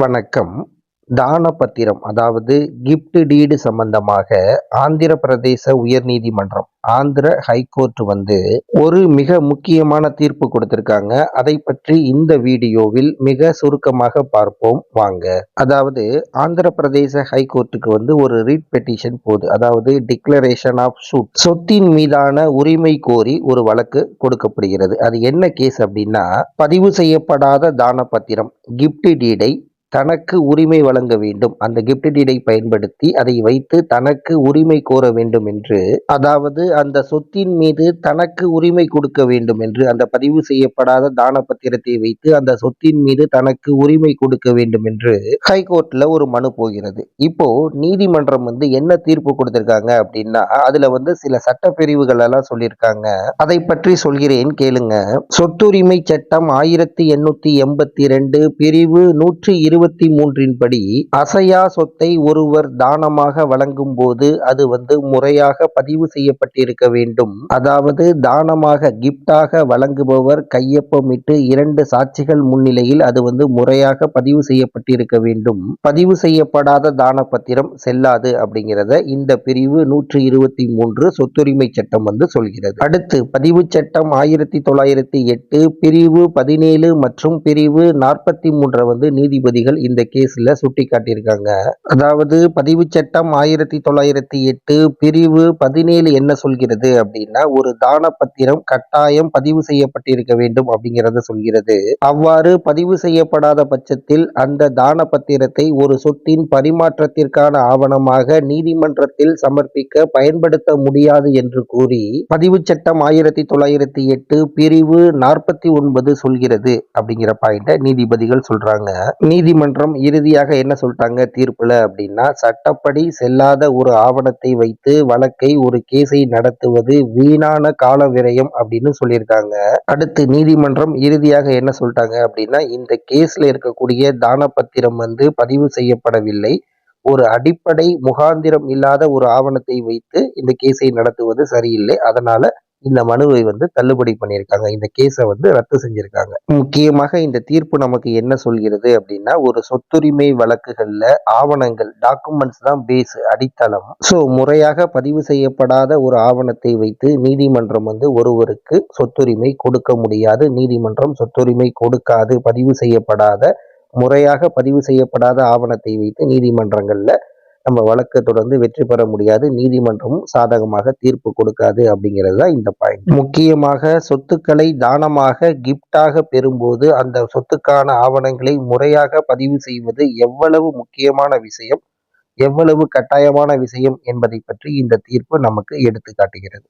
வணக்கம். தான பத்திரம் அதாவது கிஃப்ட் டீடு சம்பந்தமாக ஆந்திர பிரதேச உயர்நீதிமன்றம் ஆந்திர ஹைகோர்ட் ஒரு மிக முக்கியமான தீர்ப்பு கொடுத்திருக்காங்க. அதை பற்றி இந்த வீடியோவில் மிக சுருக்கமாக பார்ப்போம் வாங்க. அதாவது ஆந்திர பிரதேச ஹைகோர்ட்டுக்கு ஒரு ரிட் பெட்டிஷன் போகுது. அதாவது டிக்ளரேஷன் ஆஃப் சூட், சொத்தின் மீதான உரிமை கோரி ஒரு வழக்கு கொடுக்கப்படுகிறது. அது என்ன கேஸ் அப்படின்னா, பதிவு செய்யப்படாத தான பத்திரம் கிஃப்ட் டீடை தனக்கு உரிமை வழங்க வேண்டும், அந்த கிஃப்ட் டீடை பயன்படுத்தி அதை வைத்து தனக்கு உரிமை கோர வேண்டும் என்று, அதாவது அந்த சொத்தின் மீது தனக்கு உரிமை கொடுக்க வேண்டும் என்று, அந்த பதிவு செய்யப்படாத தான பத்திரத்தை வைத்து அந்த சொத்தின் மீது தனக்கு உரிமை கொடுக்க வேண்டும் என்று ஹைகோர்ட்ல ஒரு மனு போகிறது. இப்போ நீதிமன்றம் என்ன தீர்ப்பு கொடுத்திருக்காங்க அப்படின்னா, அதுல சில சட்ட பிரிவுகள் எல்லாம் சொல்லியிருக்காங்க. அதை பற்றி சொல்கிறேன் கேளுங்க. சொத்துரிமை சட்டம் 1882 பிரிவு 123 படி அசையா சொத்தை ஒருவர் தானமாக வழங்கும் போது அது முறையாக பதிவு செய்யப்பட்டிருக்க வேண்டும். அதாவது தானமாக கிஃப்டாக வழங்குபவர் கையொப்பமிட்டு 2 சாட்சிகள் முன்னிலையில் அது முறையாக பதிவு செய்யப்பட்டிருக்க வேண்டும். பதிவு செய்யப்படாத தான பத்திரம் செல்லாது அப்படிங்கிறத இந்த பிரிவு 123 சொத்துரிமை சட்டம் சொல்கிறது. அடுத்து பதிவு சட்டம் 1908 பிரிவு 17 மற்றும் பிரிவு 43 நீதிபதிகள் இந்த கேஸ்ல சுட்டி காட்டியிருக்காங்க. அதாவது பதிவு சட்டம் 1908 பிரிவு 17 என்ன சொல்கிறது அப்படின்னா, ஒரு தான பத்திரம் கட்டாயம் பதிவு செய்யப்பட்டிருக்க வேண்டும் அப்படிங்கிறத சொல்கிறது. அவ்வாறு பதிவு செய்யப்படாத பட்சத்தில் அந்த தான பத்திரத்தை ஒரு சொத்தின் பரிமாற்றத்திற்கான ஆவணமாக நீதிமன்றத்தில் சமர்ப்பிக்க பயன்படுத்த முடியாது என்று கூறி பதிவு சட்டம் 1908 பிரிவு 49 சொல்கிறது அப்படிங்கிற பாயிண்ட நீதிபதிகள் சொல்றாங்க. நீதிமன்றம் இறுதியாக என்ன சொல்லிட்டாங்க தீர்ப்புல அப்படின்னா, சட்டப்படி செல்லாத ஒரு ஆவணத்தை வைத்து வழக்கை ஒரு கேஸை நடத்துவது வீணான கால விரயம் அப்படின்னு சொல்லியிருக்காங்க. அடுத்து நீதிமன்றம் இறுதியாக என்ன சொல்லிட்டாங்க அப்படின்னா, இந்த கேஸ்ல இருக்கக்கூடிய தான பத்திரம் பதிவு செய்யப்படவில்லை, ஒரு அடிப்படை முகாந்திரம் இல்லாத ஒரு ஆவணத்தை வைத்து இந்த கேஸை நடத்துவது சரியில்லை, அதனால இந்த மனுவை தள்ளுபடி பண்ணியிருக்காங்க. இந்த கேஸை ரத்து செஞ்சிருக்காங்க. முக்கியமாக இந்த தீர்ப்பு நமக்கு என்ன சொல்கிறது அப்படின்னா, ஒரு சொத்துரிமை வழக்குகள்ல ஆவணங்கள், டாக்குமெண்ட்ஸ் தான் பேஸ், அடித்தளம். ஸோ முறையாக பதிவு செய்யப்படாத ஒரு ஆவணத்தை வைத்து நீதிமன்றம் ஒருவருக்கு சொத்துரிமை கொடுக்க முடியாது. நீதிமன்றம் சொத்துரிமை கொடுக்காது. பதிவு செய்யப்படாத, முறையாக பதிவு செய்யப்படாத ஆவணத்தை வைத்து நீதிமன்றங்கள்ல நம்ம வழக்கு தொடர்ந்து வெற்றி பெற முடியாது. நீதிமன்றமும் சாதகமாக தீர்ப்பு கொடுக்காது அப்படிங்கிறது தான் இந்த பாயிண்ட். முக்கியமாக சொத்துக்களை தானமாக கிஃப்டாக பெறும்போது அந்த சொத்துக்கான ஆவணங்களை முறையாக பதிவு செய்வது எவ்வளவு முக்கியமான விஷயம், எவ்வளவு கட்டாயமான விஷயம் என்பதை பற்றி இந்த தீர்ப்பு நமக்கு எடுத்து காட்டுகிறது.